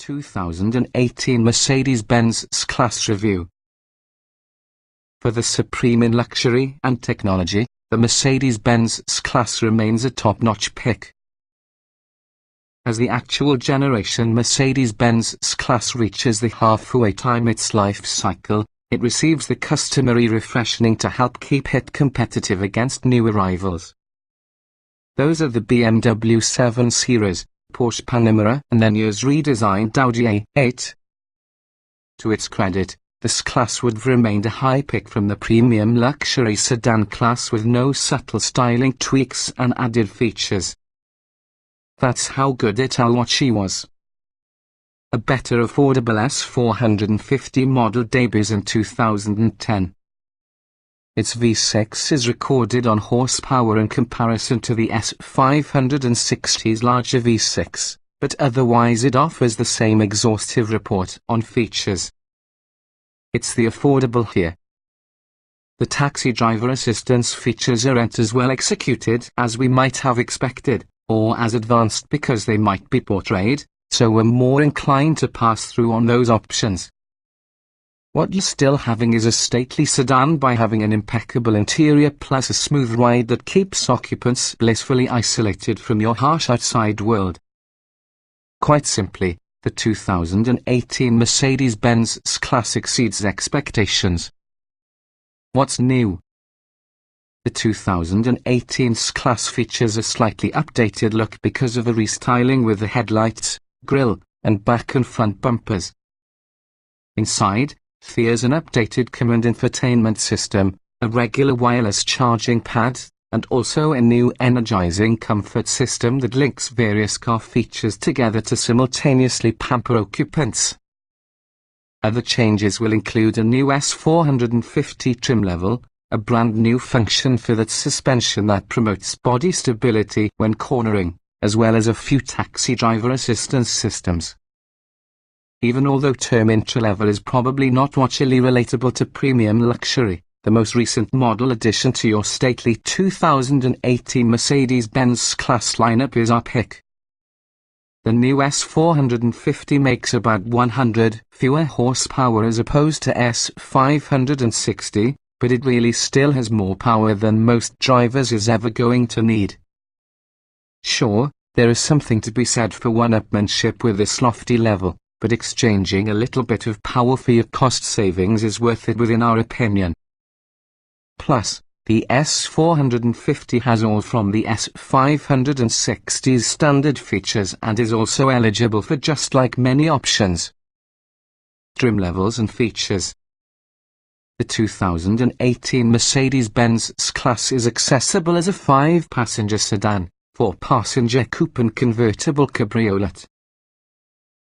2018 Mercedes-Benz S-Class review. For the supreme in luxury and technology, the Mercedes-Benz S-Class remains a top-notch pick. As the actual generation Mercedes-Benz S-Class reaches the halfway time its life cycle, it receives the customary refreshing to help keep it competitive against new arrivals. Those are the BMW 7 Series, Porsche Panamera, and then years redesigned Audi A8. To its credit, the S-Class would have remained a high pick from the premium luxury sedan class with no subtle styling tweaks and added features. That's how good it or what she was. A better affordable S450 model debuts in 2010. Its V6 is recorded on horsepower in comparison to the S560's larger V6, but otherwise it offers the same exhaustive report on features. It's the affordable here. The taxi driver assistance features aren't as well executed as we might have expected, or as advanced because they might be portrayed, so we're more inclined to pass through on those options. What you're still having is a stately sedan by having an impeccable interior plus a smooth ride that keeps occupants blissfully isolated from your harsh outside world. Quite simply, the 2018 Mercedes-Benz S-Class exceeds expectations. What's new? The 2018 S-Class features a slightly updated look because of a restyling with the headlights, grille, and back and front bumpers. Inside, there's an updated command infotainment system, a regular wireless charging pad, and also a new energizing comfort system that links various car features together to simultaneously pamper occupants. Other changes will include a new S450 trim level, a brand new function for that suspension that promotes body stability when cornering, as well as a few taxi driver assistance systems. Even although term entry-level is probably not watchily relatable to premium luxury, the most recent model addition to your stately 2018 Mercedes-Benz S-Class lineup is our pick. The new S450 makes about 100 fewer horsepower as opposed to S560, but it really still has more power than most drivers is ever going to need. Sure, there is something to be said for one-upmanship with this lofty level, but exchanging a little bit of power for your cost savings is worth it within our opinion. Plus, the S450 has all from the S560's standard features and is also eligible for just like many options. Trim levels and features. The 2018 Mercedes-Benz S-Class is accessible as a 5-passenger sedan, 4-passenger coupe and convertible cabriolet.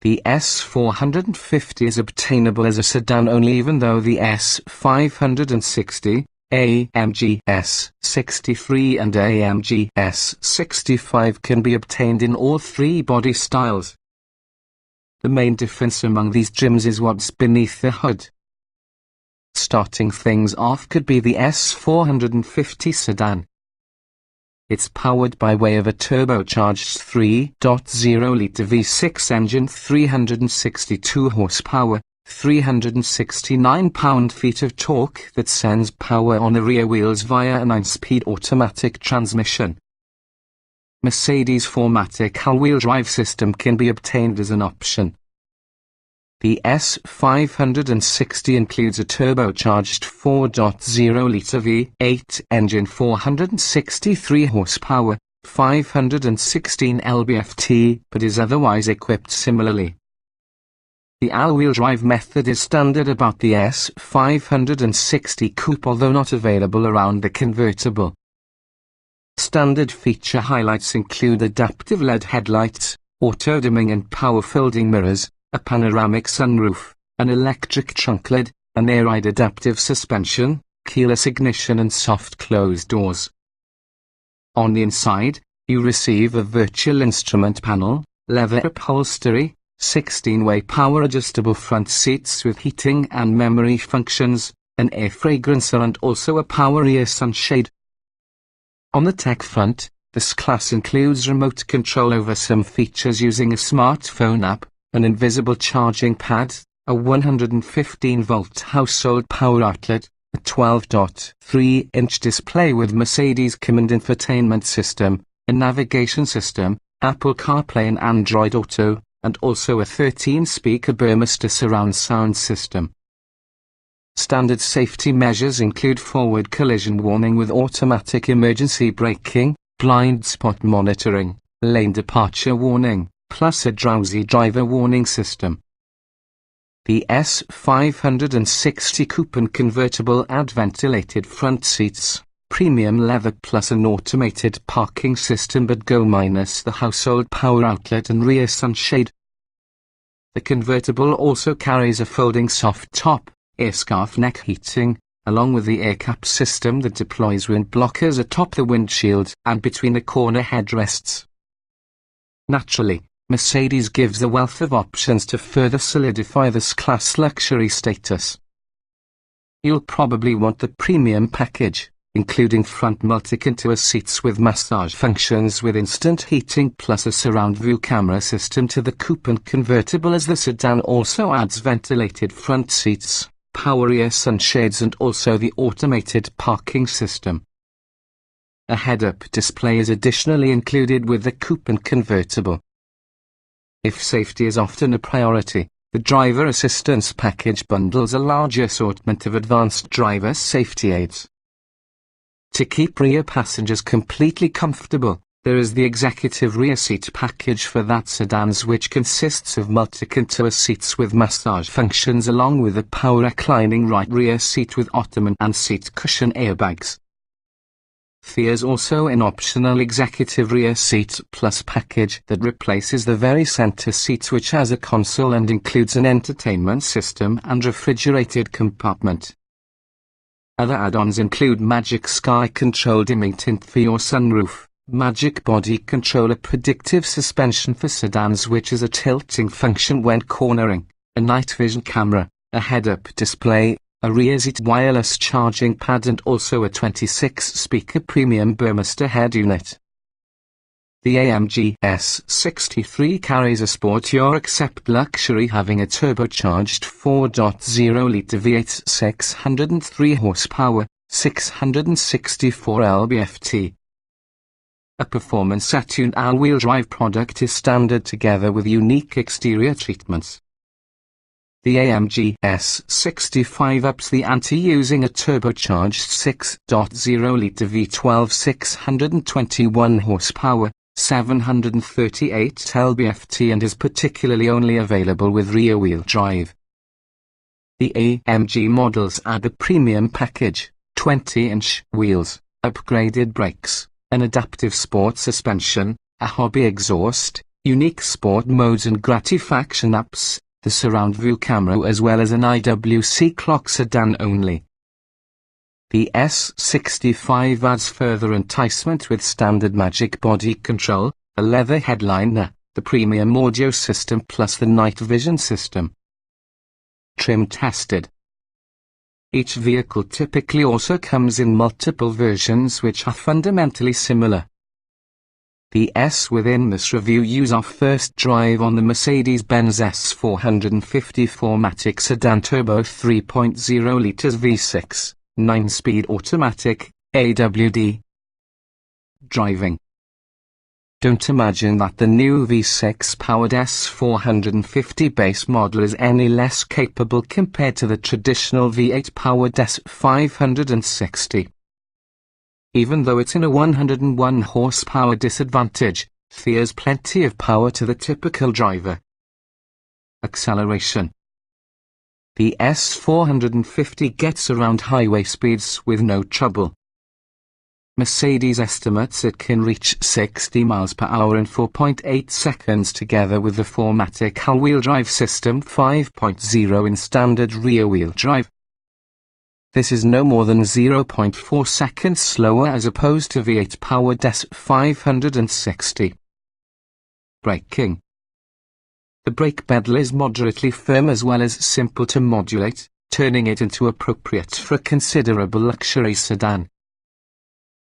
The S450 is obtainable as a sedan only even though the S560, AMG S63 and AMG S65 can be obtained in all three body styles. The main difference among these trims is what's beneath the hood. Starting things off could be the S450 sedan. It's powered by way of a turbocharged 3.0-litre V6 engine, 362 horsepower, 369 pound-feet of torque that sends power on the rear wheels via a 9-speed automatic transmission. Mercedes' 4MATIC all-wheel drive system can be obtained as an option. The S560 includes a turbocharged 4.0-litre V8 engine, 463 horsepower, 516 lb-ft, but is otherwise equipped similarly. The all-wheel drive method is standard about the S560 coupe, although not available around the convertible. Standard feature highlights include adaptive LED headlights, auto-dimming and power-folding mirrors, a panoramic sunroof, an electric trunk lid, an air-ride adaptive suspension, keyless ignition and soft closed doors. On the inside, you receive a virtual instrument panel, leather upholstery, 16-way power-adjustable front seats with heating and memory functions, an air fragrancer and also a power rear sunshade. On the tech front, the S-Class includes remote control over some features using a smartphone app, an invisible charging pad, a 115-volt household power outlet, a 12.3-inch display with Mercedes command infotainment system, a navigation system, Apple CarPlay and Android Auto, and also a 13-speaker Burmester surround sound system. Standard safety measures include forward collision warning with automatic emergency braking, blind spot monitoring, lane departure warning, plus a drowsy driver warning system. The S560 coupe and convertible add ventilated front seats, premium leather plus an automated parking system but go minus the household power outlet and rear sunshade. The convertible also carries a folding soft top, air scarf neck heating, along with the air cap system that deploys wind blockers atop the windshield and between the corner headrests. Naturally, Mercedes gives a wealth of options to further solidify this class luxury status. You'll probably want the premium package, including front multi-contour seats with massage functions with instant heating plus a surround view camera system to the coupe and convertible, as the sedan also adds ventilated front seats, power rear sunshades and also the automated parking system. A head-up display is additionally included with the coupe and convertible. If safety is often a priority, the driver assistance package bundles a large assortment of advanced driver safety aids. To keep rear passengers completely comfortable, there is the executive rear seat package for that sedans, which consists of multi-contour seats with massage functions along with a power reclining right rear seat with ottoman and seat cushion airbags. There's also an optional executive rear seat plus package that replaces the very center seat, which has a console and includes an entertainment system and refrigerated compartment. Other add-ons include Magic Sky Control dimming tint for your sunroof, Magic Body Control, a predictive suspension for sedans which is a tilting function when cornering, a night vision camera, a head-up display, a rear seat wireless charging pad and also a 26-speaker premium Burmester head unit. The AMG S63 carries a sportier except luxury, having a turbocharged 4.0-litre V8 603 horsepower, 664 lb-ft. A performance-attuned all-wheel drive product is standard together with unique exterior treatments. The AMG S65 ups the ante using a turbocharged 6.0-litre V12 621 horsepower, 738 lb-ft and is particularly only available with rear-wheel drive. The AMG models add a premium package, 20-inch wheels, upgraded brakes, an adaptive sport suspension, a hobby exhaust, unique sport modes and gratification apps, the surround view camera as well as an IWC clock sedan only. The S65 adds further enticement with standard Magic Body Control, a leather headliner, the premium audio system plus the night vision system. Trim tested. Each vehicle typically also comes in multiple versions which are fundamentally similar. The S within this review use our first drive on the Mercedes-Benz S450 4MATIC sedan turbo 3.0 litres V6. 9-speed automatic, AWD. Driving. Don't imagine that the new V6-powered S450 base model is any less capable compared to the traditional V8-powered S560. Even though it's in a 101 horsepower disadvantage, there's plenty of power to the typical driver. Acceleration. The S450 gets around highway speeds with no trouble. Mercedes estimates it can reach 60 miles per hour in 4.8 seconds together with the 4MATIC all-wheel drive system 5.0 in standard rear-wheel drive. This is no more than 0.4 seconds slower as opposed to V8-powered S560. Braking. The brake pedal is moderately firm as well as simple to modulate, turning it into appropriate for a considerable luxury sedan.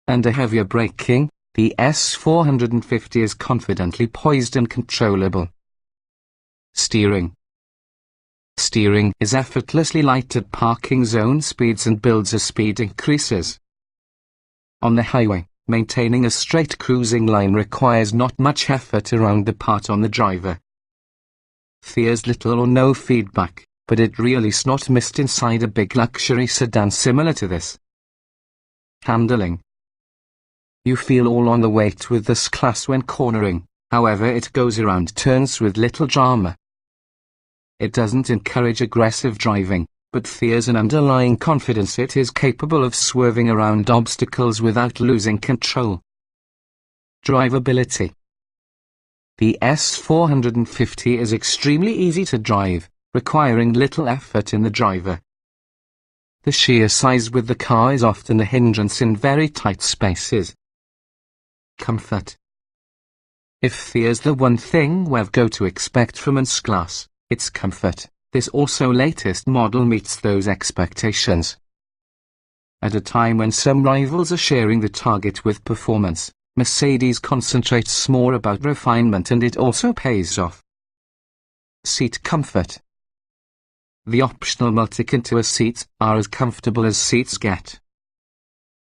Under heavier braking, the S450 is confidently poised and controllable. Steering. Steering is effortlessly light at parking zone speeds and builds as speed increases. On the highway, maintaining a straight cruising line requires not much effort around the part on the driver. There's little or no feedback, but it really's not missed inside a big luxury sedan similar to this. Handling. You feel all on the weight with this class when cornering, however it goes around turns with little drama. It doesn't encourage aggressive driving, but there's an underlying confidence it is capable of swerving around obstacles without losing control. Drivability. The S450 is extremely easy to drive, requiring little effort in the driver. The sheer size with the car is often a hindrance in very tight spaces. Comfort. If there's the one thing we've got to expect from an S-Class, it's comfort. This also latest model meets those expectations. At a time when some rivals are sharing the target with performance, Mercedes concentrates more about refinement, and it also pays off. Seat comfort. The optional multi-contour seats are as comfortable as seats get.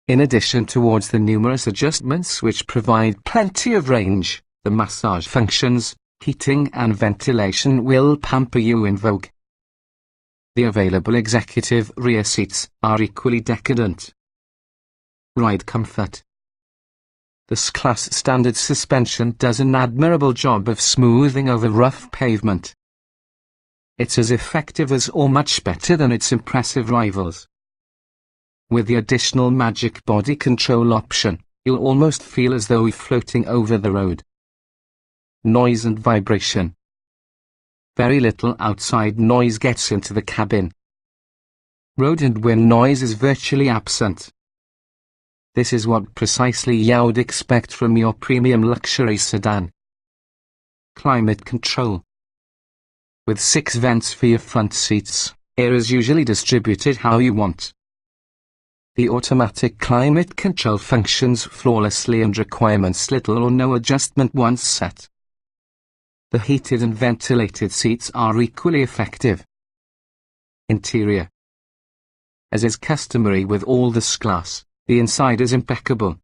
In addition towards the numerous adjustments which provide plenty of range, the massage functions, heating and ventilation will pamper you in vogue. The available executive rear seats are equally decadent. Ride comfort. The S-Class standard suspension does an admirable job of smoothing over rough pavement. It's as effective as or much better than its impressive rivals. With the additional magic body control option, you'll almost feel as though you're floating over the road. Noise and vibration. Very little outside noise gets into the cabin. Road and wind noise is virtually absent. This is what precisely you'd expect from your premium luxury sedan. Climate control. With 6 vents for your front seats, air is usually distributed how you want. The automatic climate control functions flawlessly and requires little or no adjustment once set. The heated and ventilated seats are equally effective. Interior. As is customary with all the S-Class, the inside is impeccable.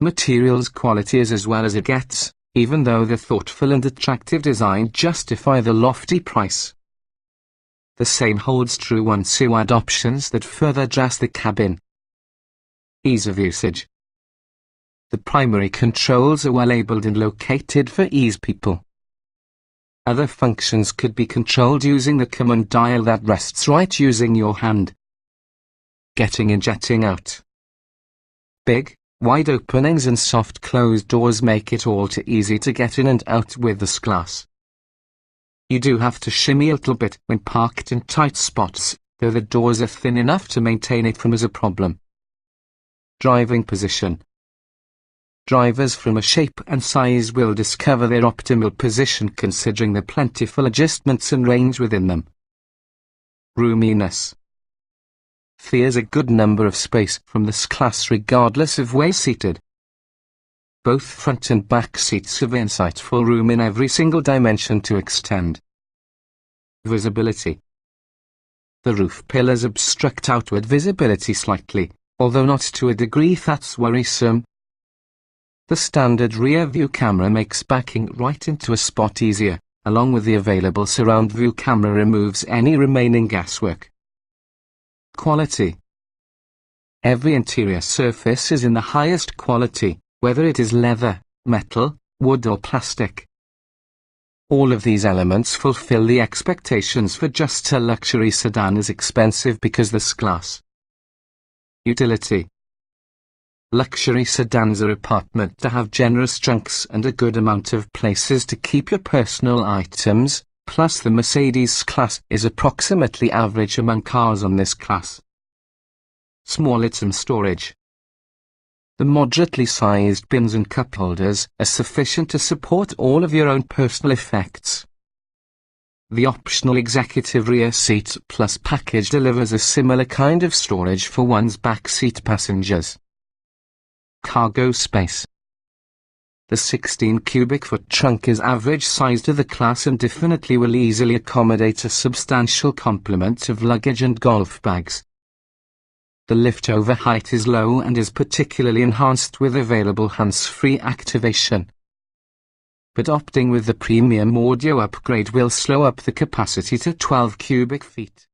Materials quality is as well as it gets, even though the thoughtful and attractive design justify the lofty price. The same holds true once you add options that further dress the cabin. Ease of usage. The primary controls are well labeled and located for ease people. Other functions could be controlled using the command dial that rests right using your hand. Getting in, jetting out. Big, wide openings and soft closed doors make it all too easy to get in and out with the S-Class. You do have to shimmy a little bit when parked in tight spots, though the doors are thin enough to maintain it from as a problem. Driving position. Drivers from a shape and size will discover their optimal position considering the plentiful adjustments and range within them. Roominess. There's a good number of space from the S-Class regardless of where seated. Both front and back seats have insightful room in every single dimension to extend. Visibility. The roof pillars obstruct outward visibility slightly, although not to a degree that's worrisome. The standard rear view camera makes backing right into a spot easier, along with the available surround view camera removes any remaining guesswork. Quality. Every interior surface is in the highest quality, whether it is leather, metal, wood or plastic. All of these elements fulfill the expectations for just a luxury sedan is expensive because the S-Class. Utility. Luxury sedans are apartment to have generous trunks and a good amount of places to keep your personal items, plus the Mercedes S-Class is approximately average among cars on this class. Small item storage. The moderately sized bins and cup holders are sufficient to support all of your own personal effects. The optional executive rear seat plus package delivers a similar kind of storage for one's back seat passengers. Cargo space. The 16 cubic foot trunk is average size to the class and definitely will easily accommodate a substantial complement of luggage and golf bags. The lift-over height is low and is particularly enhanced with available hands-free activation. But opting with the premium audio upgrade will slow up the capacity to 12 cubic feet.